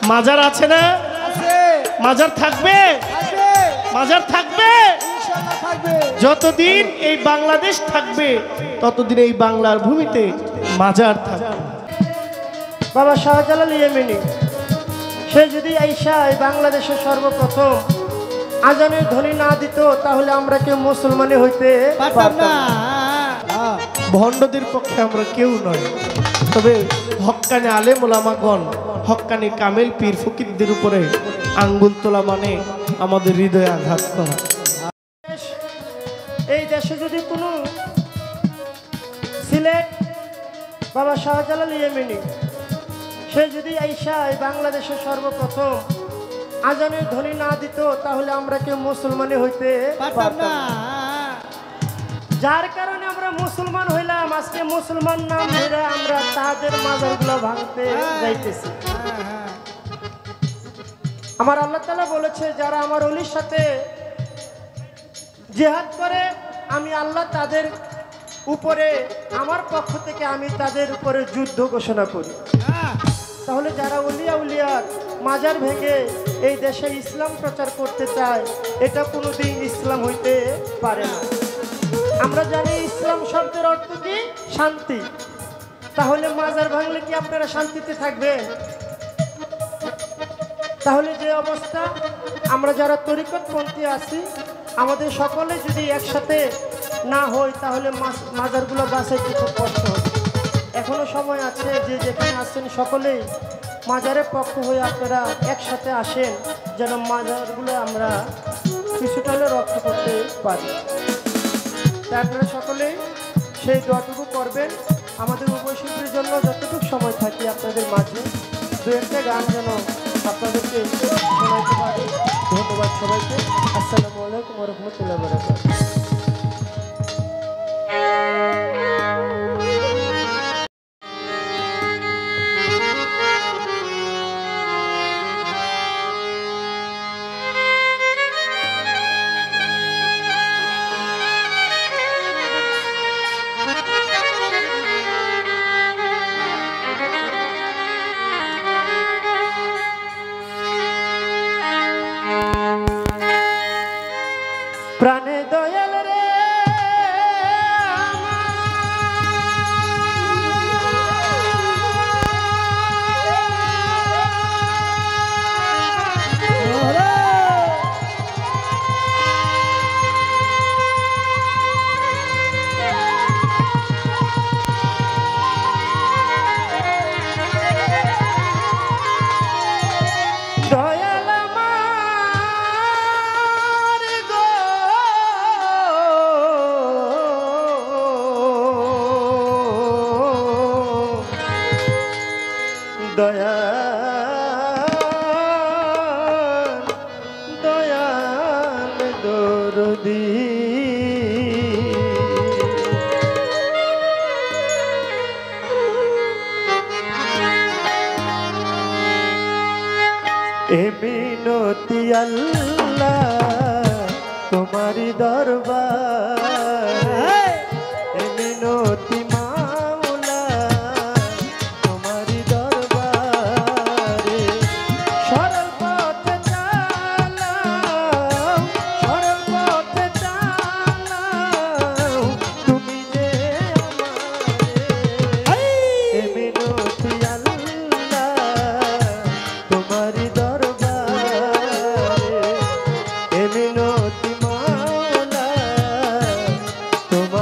মাজার আছে না? মাজার থাকবে, মাজার থাকবে। যতদিন এই বাংলাদেশ থাকবে ততদিন এই বাংলার ভূমিতে মাজার থাকবে। বাবা শাহজালাল ইয়েমেনি সে যদি আইসা এই বাংলাদেশের সর্বপ্রথম আজানের ধ্বনি না দিত তাহলে আমরা কেউ মুসলমানই হইতে পারতাম না। ভণ্ডদের পক্ষে আমরা কেউ নয়, তবে হক্কানি আলেম ওলামাগণ, হক্কানি কামেল পীর ফকিরদের উপরে আঙ্গুল তোলা মানে আমাদের হৃদয়ে আঘাত করা। এই দেশে যদি কোনো সিলেট বাবা শাহজালাল ইয়েমেনি সে যদি আইসা এই বাংলাদেশের সর্বপ্রথম আজানের ধ্বনি না দিত তাহলে আমরা কেউ মুসলমানই হইতে পারতাম না। যার কারণে আমরা মুসলমান হইলাম, আজকে মুসলমান নাম ধরে আমরা তাদের মাজারগুলো ভাঙতে যাইতেছি। আমার আল্লাহ তাআলা বলেছে যারা আমার ওলির সাথে জিহাদ করে আমি আল্লাহ তাদের উপরে আমার পক্ষ থেকে আমি তাদের উপরে যুদ্ধ ঘোষণা করি। তাহলে যারা উলিয়া উলিয়ার মাজার ভেঙে এই দেশে ইসলাম প্রচার করতে চায় এটা কোনোদিন ইসলাম হইতে পারে না। আমরা জানি ইসলাম শব্দের অর্থ কি? শান্তি। তাহলে মাজার ভাঙলে কি আপনারা শান্তিতে থাকবেন? তাহলে যে অবস্থা আমরা যারা তরিকতপন্থী আছি আমাদের সকলে যদি একসাথে না হই তাহলে মাজারগুলো বাঁচাইতে খুব কষ্ট হবে। এখনো সময় আছে, যে যেখানে আছেন সকলেই মাজারের পক্ষ হয়ে আপনারা একসাথে আসেন যেন মাজারগুলো আমরা কিছুটা হলে রক্ষা করতে পারি। তাই আপনারা সকলেই সেই দোয়াটুকু করবেন। আমাদের উপশিল্পীর জন্য যতটুকু সময় থাকি আপনাদের মাঝে দু একটা গান যেন আপনাদেরকে শোনাইতে পারি। ধন্যবাদ সবাইকে। আসসালামু আলাইকুম ওয়া রাহমাতুল্লাহি ওয়া বারাকাতুহু। প্রাণে দয়াল রে দয়াল দরদি এ মিনতি আল্লাহ তোমারি দরবার, এ মিনতি মাওলা তোমারি দরবারে সরল পথে চালাও, সরল পথে চালাও তুমি যে আমারে, এ মিনতি আল্লাহ তোমারি দরবারে, এ মিনতি মাওলা তোমার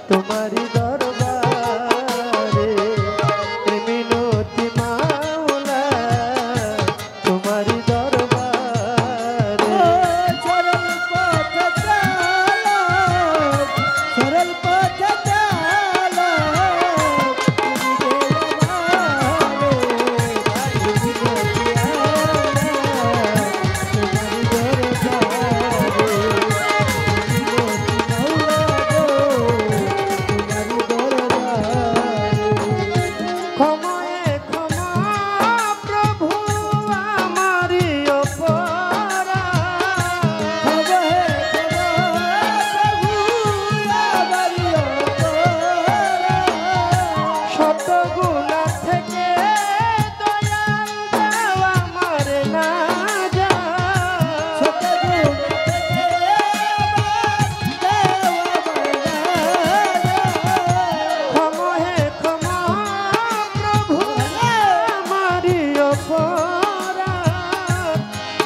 তোমারি দরবারে এ মিনতি মাওলা তোমারি দরবারে সরল পথ চালো সরল পথ চালো ক্ষমায়ে ক্ষমা প্রভু আমারি অপরাধ শত গুনাহ থেকে দয়াল দাও আমার না যা ক্ষমা হে ক্ষমা প্রভু আমারি অপরাধ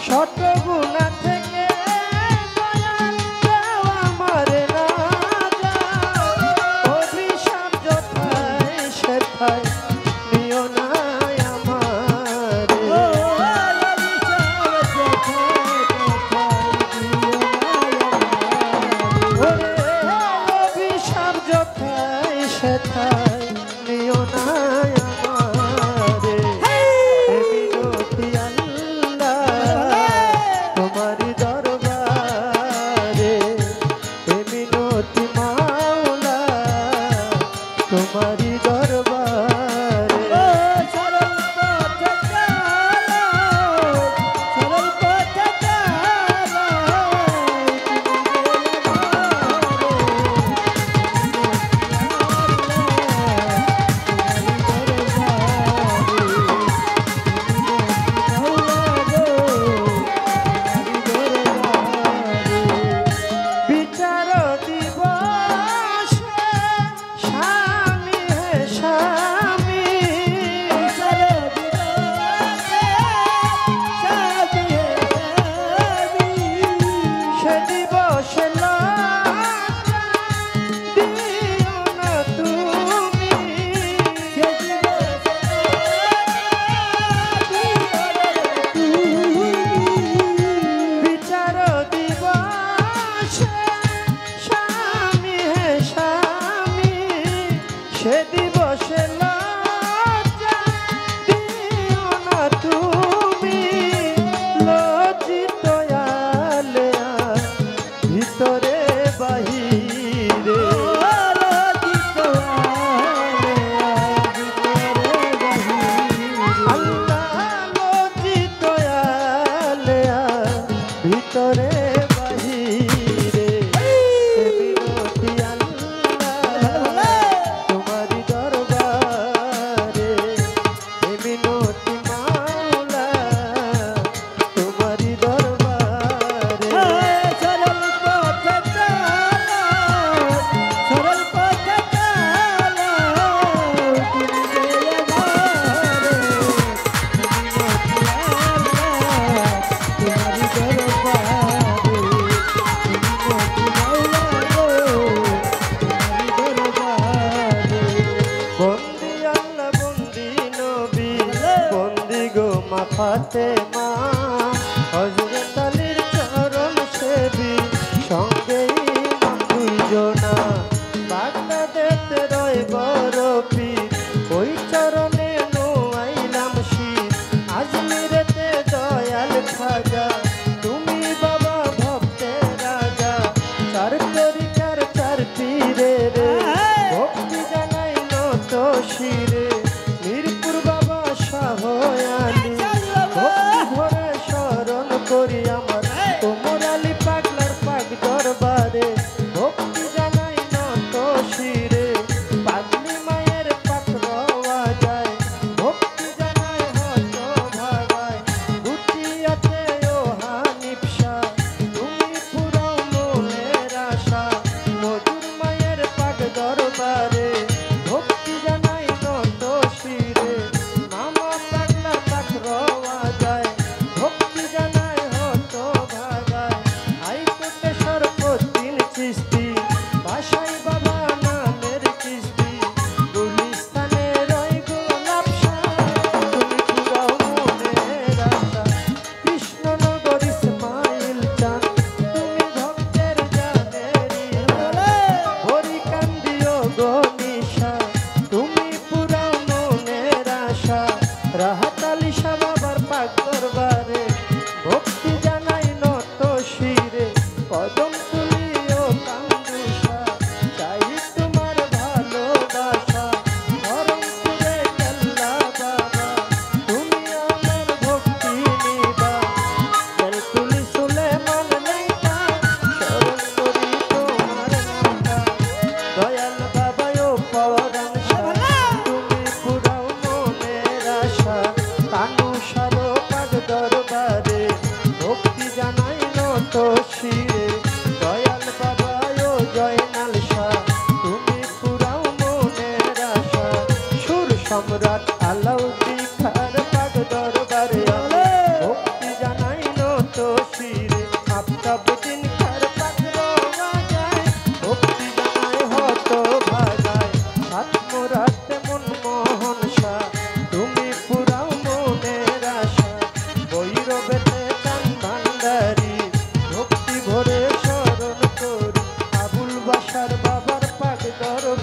শত গুনাহ থেকে দয়াল দাও আমার না যা অভিশাপ যথায় সেথায় নিও না আমারে ওরে অভিশাপ যথায় সেথায় নিও না আমারে এ মিনতি আল্লাহ তোমারি দরবারে এ মিনতি মাওলা তোমারি দরবারে সরল পথ চালো সরল পথ চালো বিচার দিবসে স্বামী হে স্বামী সে দিবসে লজ্জা দিও না তুমি বিচার দিবসে স্বামী হে স্বামী সে দিবসে লজ্জা দিও না তুমি লজ্জিত আলেয়া ভিতরে বাহিরে আল্লাহ লজ্জিত আলেয়া ভিতরে বাহিরে এ মিনতি আল্লাহ তোমারি দরবারে এ মিনতি মাওলা তোমারি দরবারে সরল পথ চালো সরল পথ চালো বন্দি আল্লাহ বন্দি নবী বন্দি গো মা ফাতেমা হযরত আলীর চরণ সেবী সঙ্গে ইমাম দুইজনা বাগদাদেতে রয় বড় পীর ওই চরণে নোয়াইলাম শীর আজমিরেতে দয়াল খাজা তুমি বাবা ভক্তের রাজা চার তরিকার চার পীরে রে ভক্তি জানাই নত শিরে মিরপুর বাবা শাহ আলী ভক্তি ভরে স্মরণ করি আমার তোমর আলী পাগলার পাগ দরবারে ভক্তি জানাই নত শিরে পাগলি মায়ের পাক রওয়া যায় ভক্তি জানাই হত ভাগায় দুটিয়াতে ও হানিফ শাহ তুমি পুরাও মনের আশা মধুর মায়ের পাক দরবারে ভক্তি জানাই নত শিরে মামা পাগলা পাক রওয়া যায় ভক্তি জানাই হত ভাগায় হাইকোর্টে সর্বদিন চিস্তি ভাষাই বাবা নাম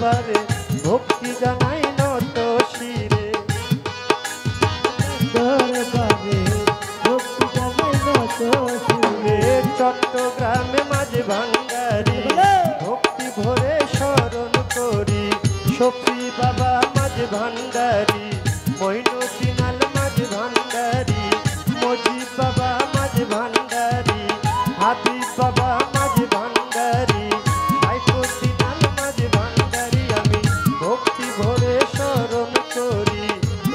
দরবারে ভক্তি জানাই নত শিরে দরবারে ভক্তি জানাই নত শিরে। চট্টগ্রামে মাঝে ভাঙ্গারি ভক্তি ভরে স্মরণ করি শফি বাবা মাঝে ভান্ডারি মইনুদ্দিনাল মাঝে ভান্ডারি মজিদ বাবা মাঝে ভান্ডারি হাবিব বাবা মাঝে ভান্ডারি সাইফুদ্দিনাল মাঝে ভান্ডারি আমি ভক্তি ভরে স্মরণ করি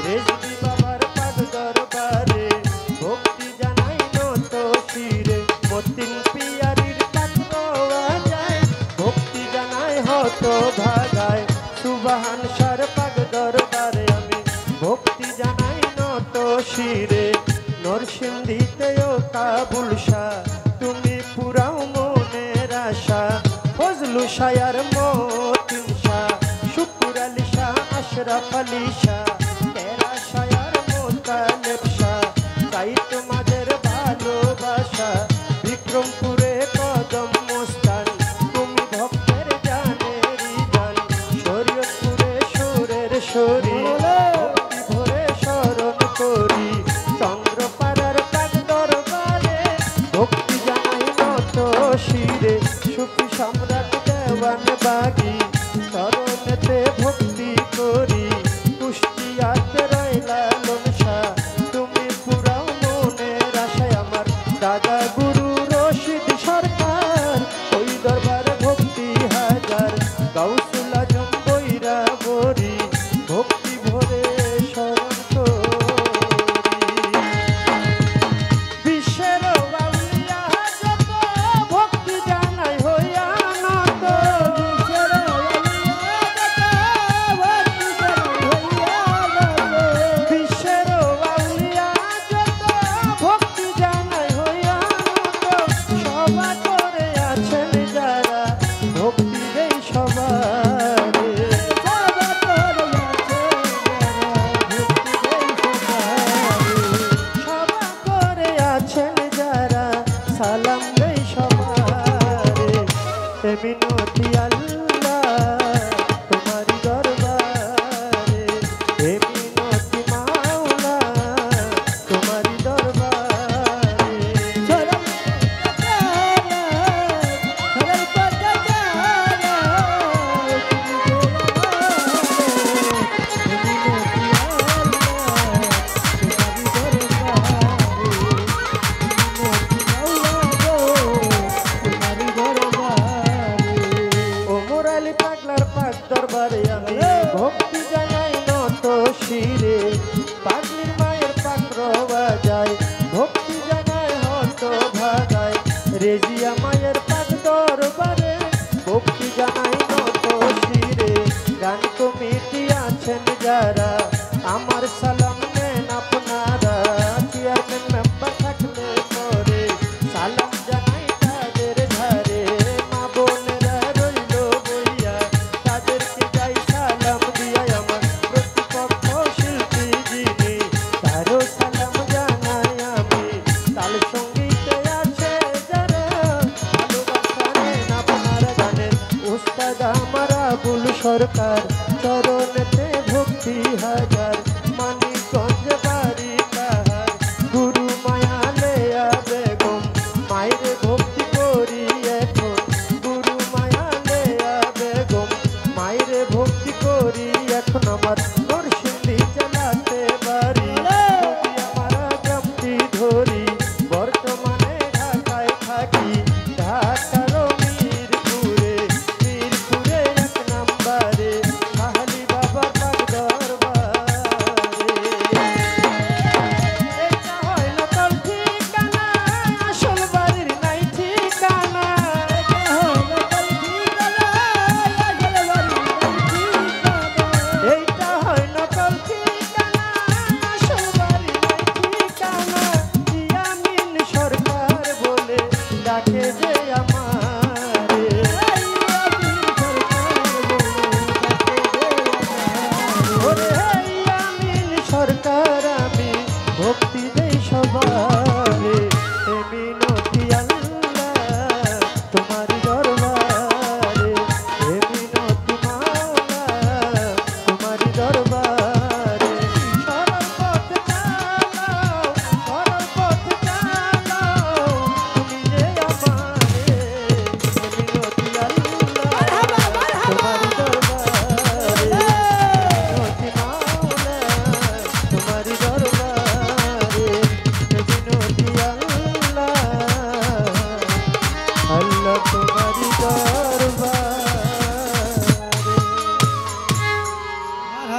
রেজবি বাবার পাদ দরবারে ভক্তি জানাই নত শিরে মতিন পিয়ারির পাদ পাওয়া যায় ভক্তি জানাই হত ভাগায় সুবাহান সার পাগ দরবারে আমি ভক্তি জানাই নত শিরে নরসিংদীতেও কাবুল শাহ তুমি পুরাও মনের আশা ফজলু শায়ার মতিন শাহ শুকুর আলী শাহ আশরাফ আলী শাহ তেরা শায়ার মোতালেব শাহ তাই তোমাদের ভালোবাসা বিক্রমপুরে কদম মোস্তান তুমি ভক্তের জানেরি জান শরীয়তপুরে সুরের শরী ভক্তি ভরে স্মরণ করি চন্দ্রপাড়ার পাগ দরবারে ভক্তি জানাই নত শিরে সুফি সম্রাট দেওয়ান বাগি চরণেতে ভক্তি করি কুষ্টিয়াতে রয়লা লনসা তুমি পুরাও মনের আশায় আমার দাদা গুরু রশিদ সরকার ওই দরবারে ভক্তি হাজার গাউসুল আজম বৈরা বরি ভক্তি ভরে স্মরণ করি বিশ্বের বাউলিয়া যত ভক্তি জানাই হইয়া নত বিশ্বের বিশ্বের বাউলিয়া যত ভক্তি জানাই হইয়া নত সভা করে আছেন যারা ভক্তি দেই সবারে সভা করে আছেন যারা সালাম দেই সবারে এ মিনতি আল্লাহ তোমারি দরবারে এ মিনতি মাওলা তোমারি দরবারে ওমর আলী পাগলার পাক দরবারে আমি ভক্তি জানাই নত শিরে পাগলির মায়ের পাক রওয়া যায় ভক্তি জানাই হত ভাগায় রেজিয়া মায়ের পাক দরবারে ভক্তি জানাই নত শিরে গান কমিটি আছেন যারা আমার সালাম নেন আপনারা চেয়ারম্যান মেম্বার থাকলে পরে সালাম জানাই তাদের ধারে মা বোনেরা রইল বইয়া তাদেরকে যাই সালাম দিয়া আমার প্রতিপক্ষ শিল্পী যিনি তারও সালাম জানাই আমি তাল সঙ্গীতে আছে যারা ভালোবাসা নেন আপনার গানের উস্তাদ আমার আবুল সরকার চরণেতে ভক্তি হাজার মানিকগঞ্জ বাড়ি তাহার গুরু মায়া লেয়া বেগম মায়ের ভক্তি করি এখন গুরু মায়া লেয়া বেগম মায়ের ভক্তি করি এখন আমার নরসিংদী চালাতে পারি যদি আমার গ্রামটি ধরি বর্তমানে ঢাকায় থাকি ঢাকার মিরপুরে মিরপুরে এক নাম্বারে শাহালি বাবা পাক দরবারে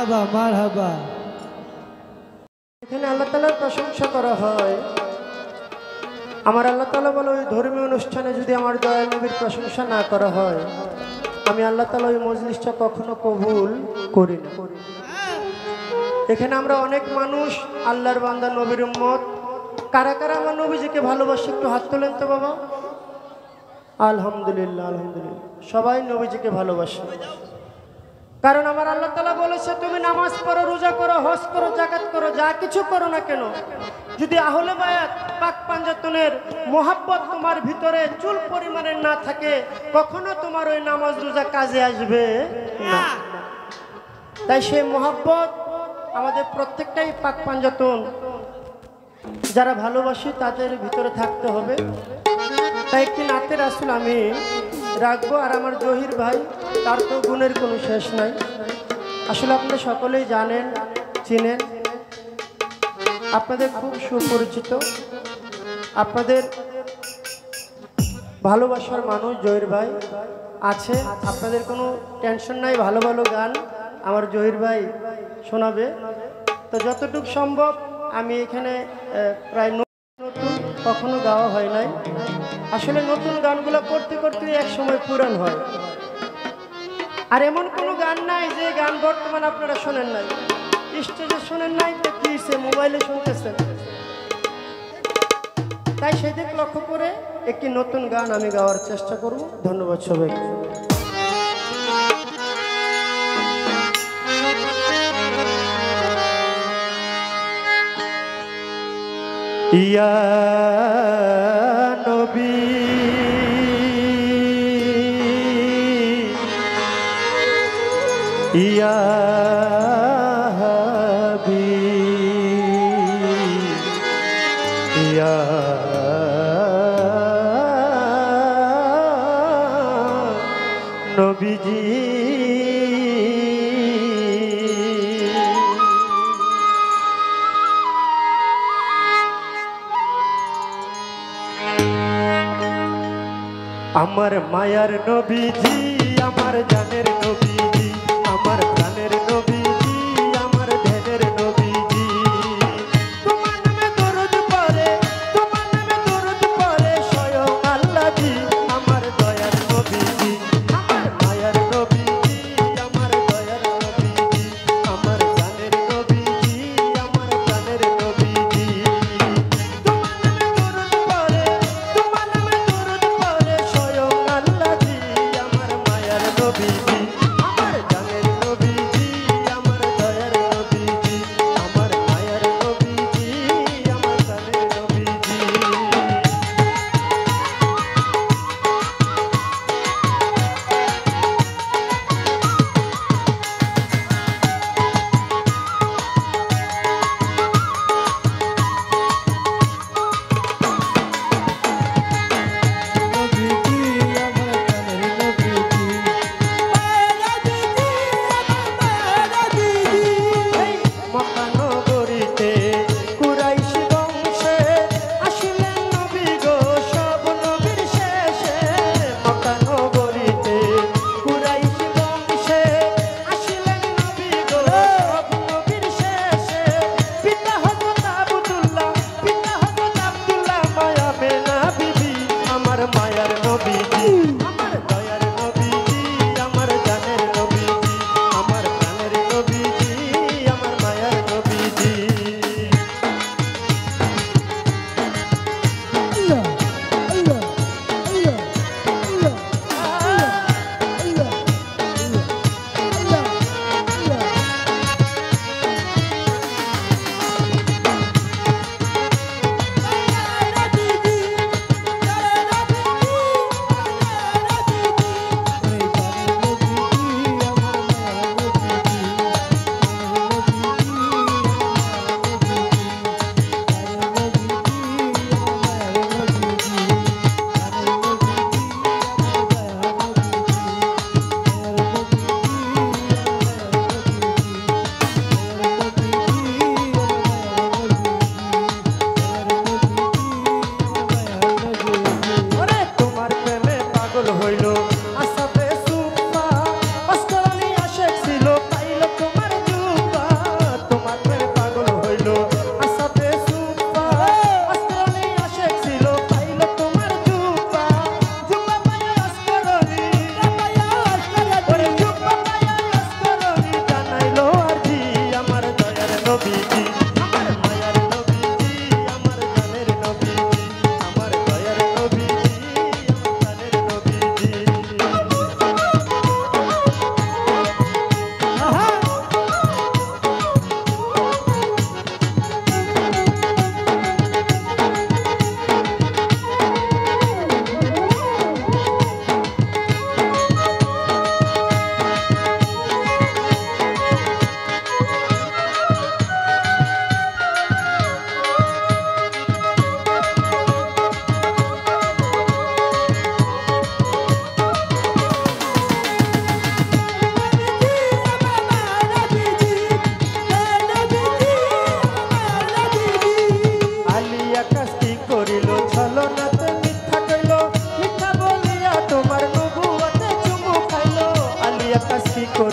মারহাবা মারহাবা। এখানে আল্লাহ তাআলার প্রশংসা করা হয়। আমার আল্লাহ তাআলা বলে ওই ধর্মীয় অনুষ্ঠানে যদি আমার দয়াল নবীর প্রশংসা না করা হয়, আমি আল্লাহ তাআলা ওই মজলিসটা কখনো কবুল করি না। এখানে আমরা অনেক মানুষ আল্লাহর বান্দা নবীর উম্মত। কারা কারা আমার নবীজিকে ভালোবাসে একটু হাত তোলেন তো বাবা। আলহামদুলিল্লাহ আলহামদুলিল্লাহ, সবাই নবীজিকে ভালোবাসে। কারণ আমার আল্লাহ তাআলা বলেছে তুমি নামাজ পড়ো, রোজা করো, হজ করো, যাকাত করো, যা কিছু করো না কেন, যদি আহলে বায়াত পাক পাঞ্জাতনের মোহাব্বত তোমার ভিতরে চুল পরিমাণের না থাকে, কখনো তোমার ওই নামাজ রোজা কাজে আসবে না। তাই সেই মোহাব্বত আমাদের প্রত্যেকটাই পাক পাঞ্জাতন যারা ভালোবাসি তাদের ভিতরে থাকতে হবে। তাই একটি নাতে রাসূল আমি রাখবো। আর আমার জহির ভাই, তার তো গুণের কোনো শেষ নাই। আসলে আপনারা সকলেই জানেন, চিনেন, আপনাদের খুব সুপরিচিত, আপনাদের ভালোবাসার মানুষ জহির ভাই আছে। আপনাদের কোনো টেনশন নাই, ভালো ভালো গান আমার জহির ভাই শোনাবে। তো যতটুকু সম্ভব আমি এখানে প্রায় নতুন কখনো গাওয়া হয় নাই। আসলে নতুন গানগুলো করতে করতে এক সময় পুরান হয়। আর এমন কোনো গান নাই যে গান বর্তমান আপনারা শোনেন নাই, স্টেজে শোনেন নাই, তো কি মোবাইলে শুনতেছেন। তাই সেদিক লক্ষ্য করে একটি নতুন গান আমি গাওয়ার চেষ্টা করব। ধন্যবাদ সবাইকে। ইয়া নবী ইয়া হাবিব ইয়া নবীজি, আমার মায়ার নবীজি, আমার জানের নবীজি, আমার প্রাণের নবীজি, আমার ধ্যানের নবীজি। তোমার নামে দরুদ পড়ে, তোমার নামে দরুদ পড়ে স্বয়ং আল্লাহজি, আমার দয়ার নবীজি, আমার মায়ার নবীজি, আমার দয়ার নবীজি, আমার জানের নবীজি, আমার প্রাণের নবীজি। তোমার নামে দরুদ পড়ে, তোমার নামে দরুদ পড়ে স্বয়ং আল্লাহজি, আমার মায়ার নবীজি।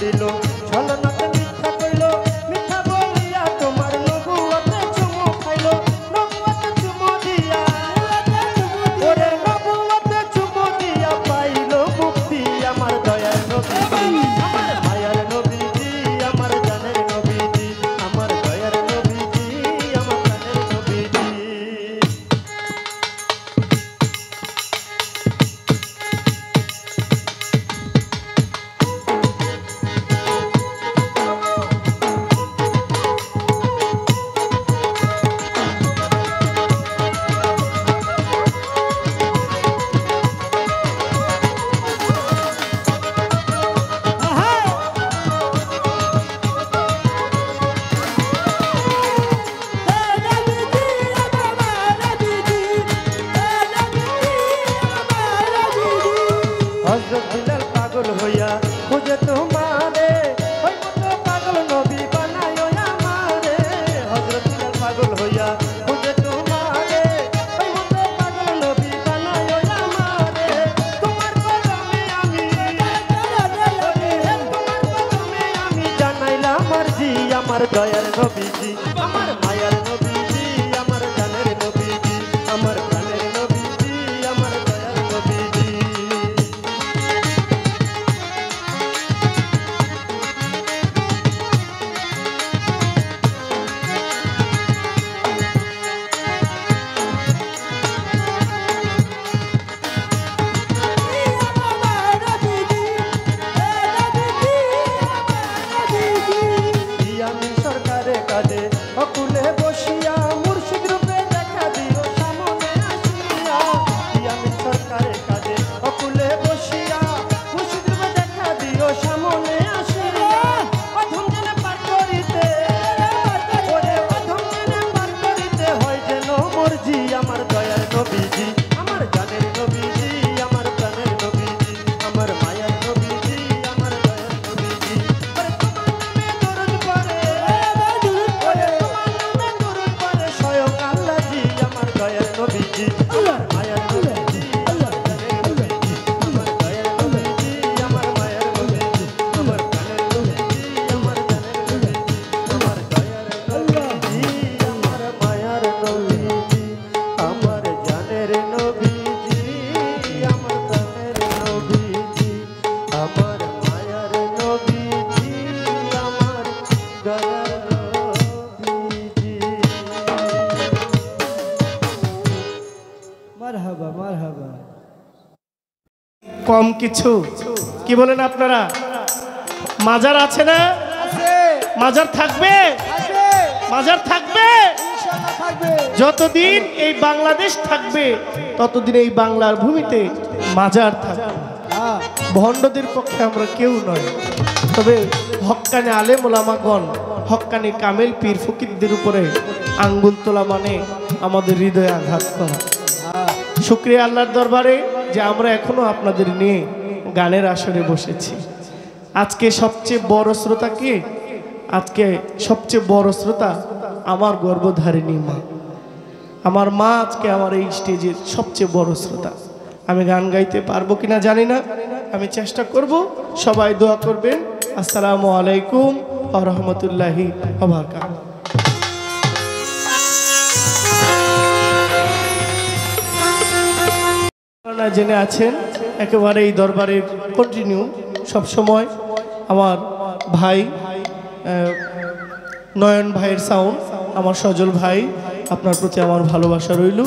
দিল ছলনাতে মিথ্যা কইল মিথ্যা বলিয়া তোমার নবুয়তে চুমু খাইল নবুয়তে চুমু দিয়া ওরে নবুয়তে চুমু দিয়া পাইল মুক্তি আমার দয়ার নবীজি আমার মায়ার নবীজি আমার জানের নবীজি আমার দয়ার নবীজি আমার জানের নবীজি হযরত বিলাল পাগল হইয়া খুঁজে তোমারে ওই মতো পাগল নবী বানায় আমারে হযরত বিলাল পাগল হইয়া খুঁজে তোমারে ওই মতো পাগল নবী বানায় আমারে তোমার কদমে আমি জানাইলাম মারজি আমার দয়ার নবীজি আমার মায়ার নবীজি আমার জানের নবীজি আমার প্রাণের নবীজি আমার দয়ার নবীজি আমি সরকারের কাজে অকুলে বসিয়া মুর্শিদ রূপে দেখা দিও সামনে আসিয়া আমি সরকারের কাজে অকুলে বসিয়া মুর্শিদ রূপে দেখা দিও সামনে আসিয়া অধম জেনে পার করিতে ওরে অধম জেনে পার করিতে হয় যেন মর্জি আমার দয়ার নবীজি আমার জানের নবীজি আমার প্রাণের নবীজি আমার মায়ার নবীজি আমার দয়ার নবীজি ওরে তোমার নামে দরুদ পড়ে ওরে তোমার নামে দরুদ পড়ে স্বয়ং আল্লাহজি আমার দয়ার নবীজি আমার মায়ার নবীজি আমার জানের নবীজি আমার দয়ার নবীজি আমার মায়ার নবীজি আমার প্রাণের নবীজি আমার জানের নবীজি আমার দয়ার নবীজি আমার মায়ার নবীজি আমার জানের নবীজি আমার প্রাণের নবীজি আমার মায়ার নবীজি আমার দয়ার নবীজি মারহাবা মারহাবা কম কিছু কি বলেন আপনারা? মাজার আছে না? মাজার থাকবে, মাজার থাকবে। যতদিন এই বাংলাদেশ থাকবে ততদিন এই বাংলার ভূমিতে মাজার থাকবে। ভণ্ডদের পক্ষে আমরা কেউ নয়, তবে হক্কানি আলেম ওলামাগণ হক্কানি কামেল পীর ফকিরদের উপরে আঙ্গুল তোলা মানে আমাদের হৃদয়ে আঘাত করা। শুকরিয়া আল্লাহর দরবারে যে আমরা এখনো আপনাদের নিয়ে গানের আসরে বসেছি। আজকে সবচেয়ে বড় শ্রোতা কে? আজকে সবচেয়ে বড় শ্রোতা আমার গর্ভধারিণী মা। আমার মা আজকে আমার এই স্টেজের সবচেয়ে বড় শ্রোতা। আমি গান গাইতে পারবো কিনা জানি না, আমি চেষ্টা করব। সবাই দোয়া করবেন। আসসালামু আলাইকুম ওয়া রাহমাতুল্লাহি ওয়া বারাকাতুহু। জেনে আছেন একেবারে এই দরবারের কন্টিনিউ সবসময় আমার ভাই নয়ন ভাইয়ের সাউন্ড, আমার সজল ভাই, আপনার প্রতি আমার ভালোবাসা রইল।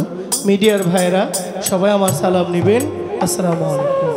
মিডিয়ার ভাইয়েরা সবাই আমার সালাম নেবেন। আসসালামু আলাইকুম।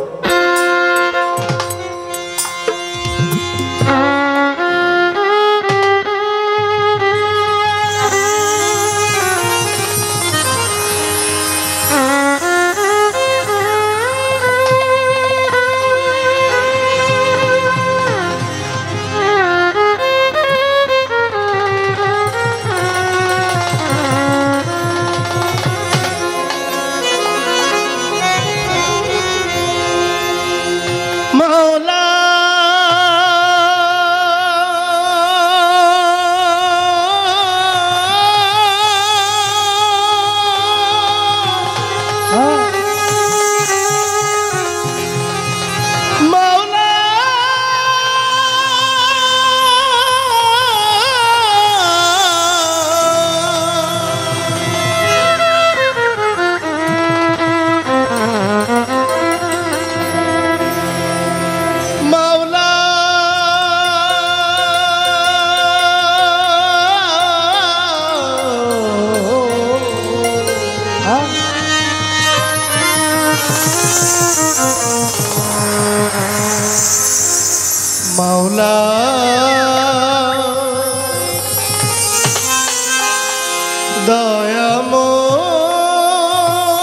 মাওলা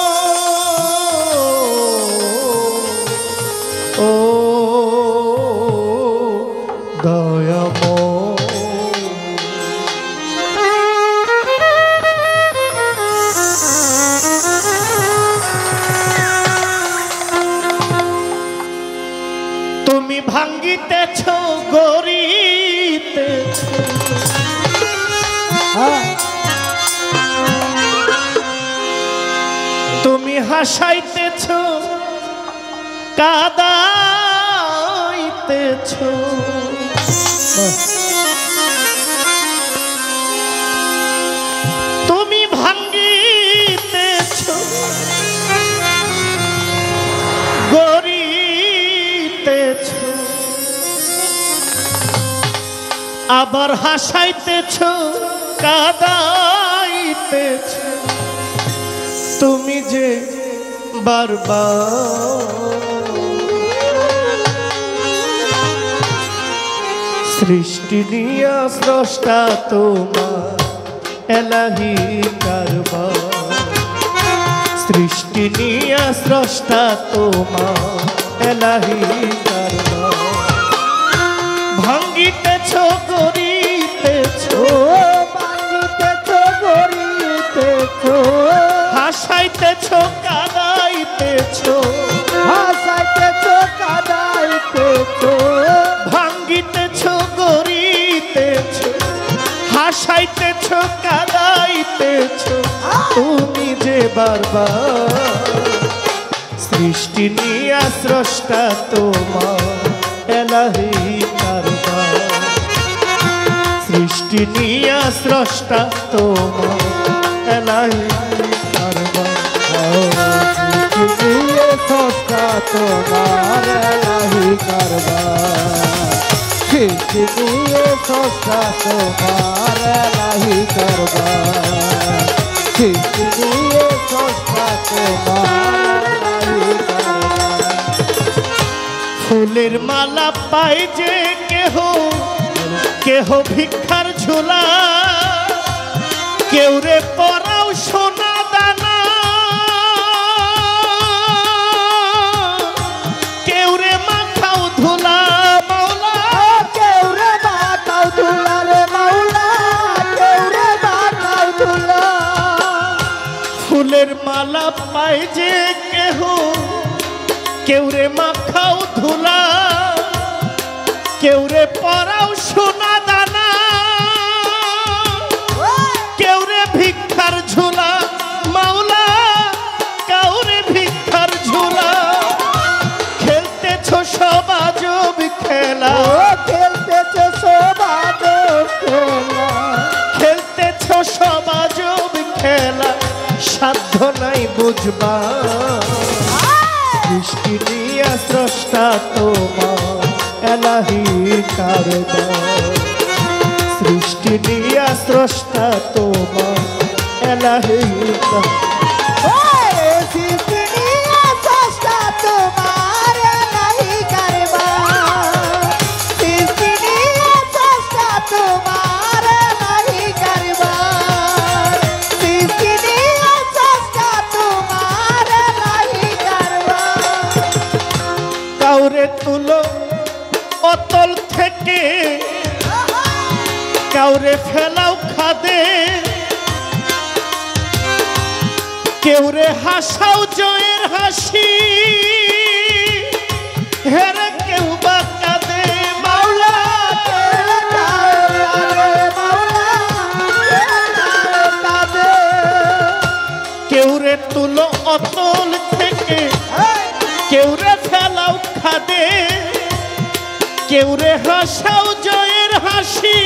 দয়াময় ও দয়াময় তুমি ভাঙ্গিতেছ গড়িতেছ তুমি হাসাইতেছ কাদাইতেছ তুমি ভাঙ্গিতেছ গড়িতেছ আবার হাসাইতেছ কাদাইতেছ তুমি যে বারবার সৃষ্টি নিয়া স্রষ্টা তোমার এলাহি কারবার সৃষ্টি নিয়া স্রষ্টা তোমার এলাহি কারবার ভাঙ্গিতেছ গড়িতেছ ভাঙ্গিতেছ গড়িতেছ হাসাইতেছ কাদাইতেছ হাসাইতেছ কাদাইতেছ ভাঙ্গিতেছ গড়িতেছ হাসাইতেছ কাদাইতেছ তুমি যে বারবার সৃষ্টি নিয়া স্রষ্টা তোমার এলাহি কারবার সৃষ্টি নিয়া স্রষ্টা তোমার এলাহি কারবার নিয়ে সস্তা তোমার এলাহি কারবার সৃষ্টি নিয়ে সস্তা তোমার এলাহি কারবার সৃষ্টি নিয়ে সস্তা তোমার এলাহি কারবার ফুলের মালা পাই যে কেহ কেহ ভিক্ষার ঝোলা কেউ রে পরাও সোনা দানা কেউ রে মাথাও ধুলা মাওলা কেউ রে মাথাও ধুলা রে মাওলা কেউ রে মাথাও ধুলা ফুলের মালা পাই যে কেহ কেউ রে মাখাও ধুলা কেউ রে পরাও সোনা দানা কেউ রে ভিক্ষার ঝোলা মাওলা কাউরে ভিক্ষার ঝোলা খেলতেছ সব আজব খেলা খেলতেছ সবাদ খেলা খেলতেছ সব আজব খেলা সাধ্য নাই বুঝবা সৃষ্টি নিয়া স্রষ্টা তোমার এলাহি কারবার সৃষ্টি নিয়া স্রষ্টা তোমার এলাহি সৃষ্টি নিয়ে সস্তা তোমার এলাহি কারবার সৃষ্টি নিয়ে সস্তা তোমার এলাহি কারবার সৃষ্টি নিয়ে সস্তা তোমার এলাহি কারবার কাউরে তুলো অতল থেকে কাউরে ফেলাও খাদে কেউরে হাসাও জয়ের হাসি হেরে কেউ বা কাঁদে মাওলা কেউরে তুলো অতল থেকে কেউরে ফেলাও খাদে কেউরে হাসাও জয়ের হাসি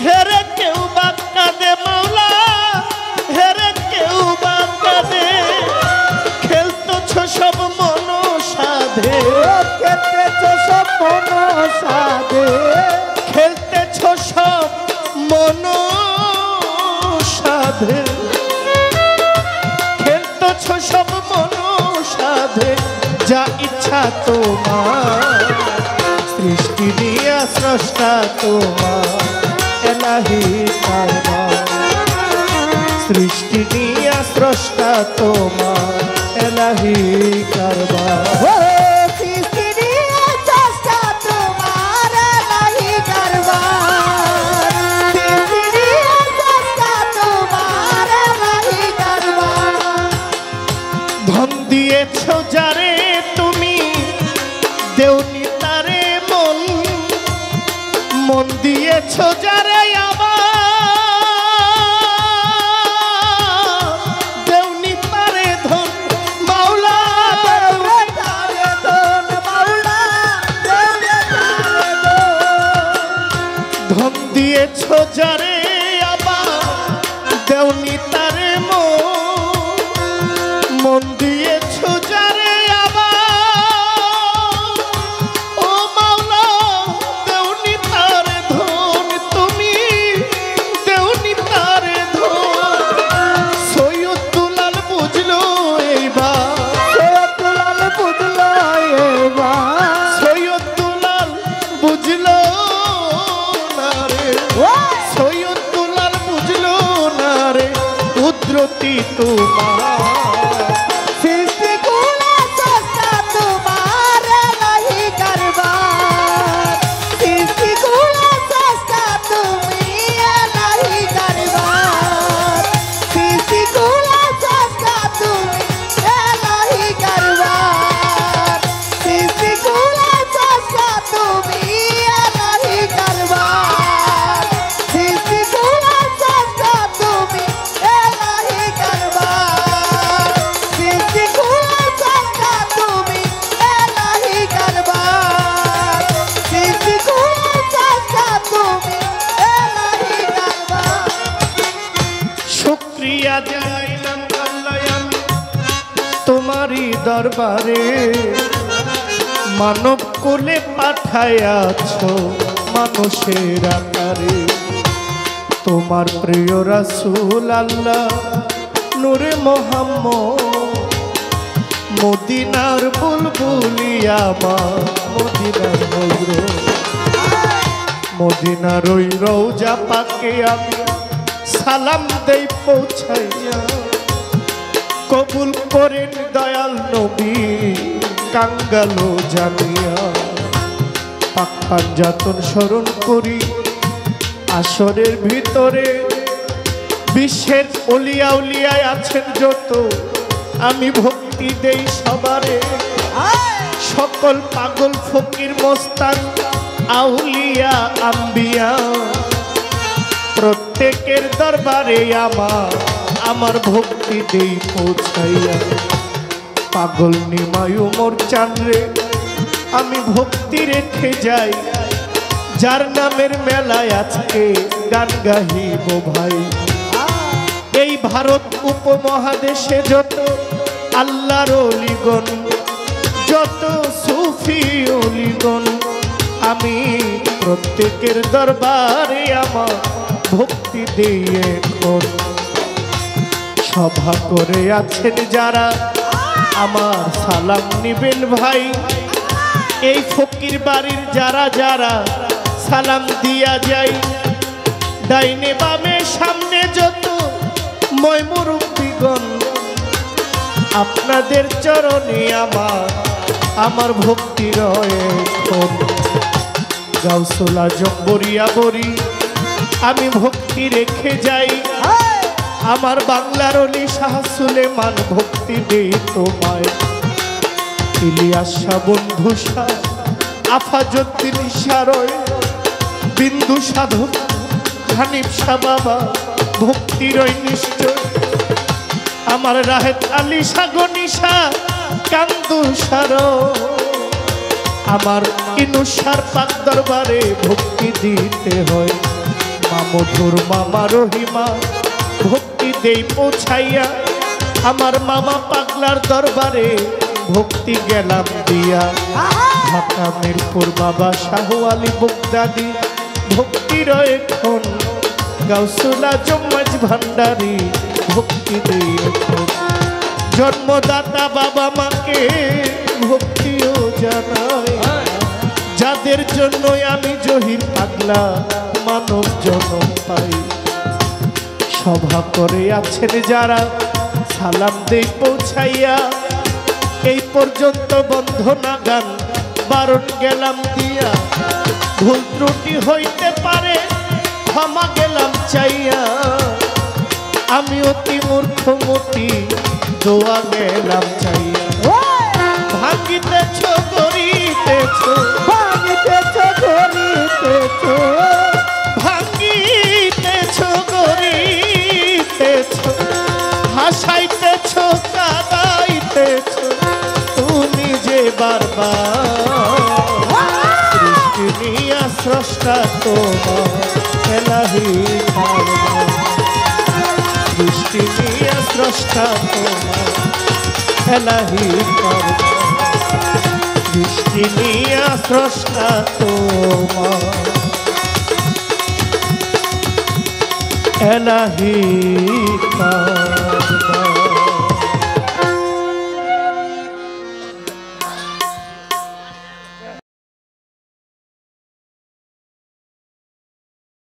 হেরে কেউ বা কাঁদে মাওলা হেরে কেউ বা কাঁদে খেলতেছ সব মন সাধে খেলতেছ সব মন সাধে খেলতেছ সব মন সাধে খেলতেছ সব মন সাধে যা ইচ্ছা তোমার সৃষ্টি নিয়া নিয়া স্রষ্টা তোমার এলাহি কারবার সৃষ্টি নিয়া স্রষ্টা তোমার এলাহি কারবার ও সৃষ্টি নিয়ে চেষ্টা তোমার এলাহি কারবার সৃষ্টি নিয়ে চেষ্টা তোমার এলাহি কারবার ধন দিয়েছ যারে তুমি দেওনি তারে মন মন দিয়েছ যারে আবার দেওনি তারে ধন মাওলা দেওরে তারে ধন মাওলা দেওরে তারে ধন দিয়েছ যারে আবার দেওনি তারে মন দিয়েছ যারে আবার ও মাওলা দেওনি তারে ধন তুমি দেওনি তারে ধন সৈয়দ দুলাল বুঝলো এইবার সৈয়দ দুলাল বুঝলো এবার সৈয়দ দুলাল বুঝলো না রে সৈয়দ দুলাল বুঝলো না রে কুদরতি তোমার সৃষ্টি কুলে চেষ্টা তোমার এলাহি কারবার সৃষ্টি কুলে চেষ্টা তুমি এলাহি কারবার সৃষ্টি কুলে চেষ্টা তুমি এলাহি কারবার সৃষ্টি কুলে চেষ্টা তুমি এলাহি কারবার সৃষ্টি কুলে চেষ্টা তুমি এলাহি কারবার সৃষ্টি কুলে চেষ্টা তুমি এলাহি কারবার সৃষ্টি কুলে চেষ্টা তুমি এলাহি কারবার শুক্রিয়া জানাইলাম আল্লাহ আমি তোমারই দরবারে মানব কোলে পাঠায়াছ মানুষের আকারে তোমার প্রিয় রাসূল আল্লাহ নূরে মোহাম্মদ মদিনার বুলবুলিয়া মা মদিনার নজর মদিনার ওই রওজা পাকে আমি সালাম দেই পৌঁছাইয়া কবুল করেন দয়াল নবী কাঙ্গালো জানিয়া পাক পাঞ্জাতন স্মরণ করি আসরের ভিতরে বিশ্বের অলিয়া উলিয়ায় আছেন যত আমি ভক্তি দেই সবারে সকল পাগল ফকির মস্তান আউলিয়া আম্বিয়া প্রত্যেকের দরবারে আমার ভক্তি দেই পৌঁছাইয়া পাগল নিমায়ু মোর চানরে আমি ভক্তি রেখে যাই যার নামের মেলায় আজকে গান গাহিব ভাই এই ভারত উপমহাদেশে যত আল্লাহর অলিগণ যত সুফি অলিগণ আমি প্রত্যেকের দরবারে আমার ভক্তি দিয়ে এখন সভা করে আছেন যারা আমার সালাম নিবেন ভাই এই ফকির বাড়ির যারা যারা সালাম দিয়া যাই ডাইনে বামে সামনে যত ময়মুরব্বিগণ আপনাদের চরণে আমার ভক্তি রয়েছে গাউসুল আজম বরিয়া বরি আমি ভক্তি রেখে যাই আমার বাংলার অলি শাহ সুলেমান ভক্তি দেই তোমায় ইলিয়াস শাহ বন্ধু শাহ আফাজুদ্দিন সারয় বিন্দু সাধক হানিফ শাহ বাবা ভক্তি রয় নিশ্চয় আমার রাহেত আলী শাহ গনিশা কান্দু সার আমার ইনুসার পাক দরবারে ভক্তি দিতে হয় মা মধুর মামা রহিমা ভক্তি দেই পৌঁছাইয়া আমার মামা পাগলার দরবারে ভক্তি গেলাম দিয়া ঢাকা মিরপুর বাবা শাহ আলী বগদাদি ভক্তি রয়েখন গাউসুল আজম মাঝ ভান্ডারী ভক্তি দেই এখন জন্মদাতা বাবা মাকে ভক্তিও জানাই যাদের জন্যই আমি জহির পাগলা মানব জন্ম পাই, সভা করে আছেন যারা সালাম দেই পৌঁছাইয়া। এই পর্যন্ত বন্ধনা গান বারণ গেলাম দিয়া, ভুল ত্রুটি হইতে পারে ক্ষমা গেলাম চাইয়া। আমি অতি মূর্খমতি দোয়া গেলাম চাইয়া। ভাঙিতেছ গড়িতেছ, ভাঙিতেছ ধরিতেছ, ভাঙিতেছ গড়িতেছ, হাসাইতেছ কাঁদাইতেছ তুমি যে বারবার। সৃষ্টি নিয়া স্রষ্টা তোমার এলাহি কারবার, সৃষ্টি নিয়া স্রষ্টা তোমার এলাহি কারবার, সৃষ্টি নিয়া স্রষ্টা তোমার এলাহি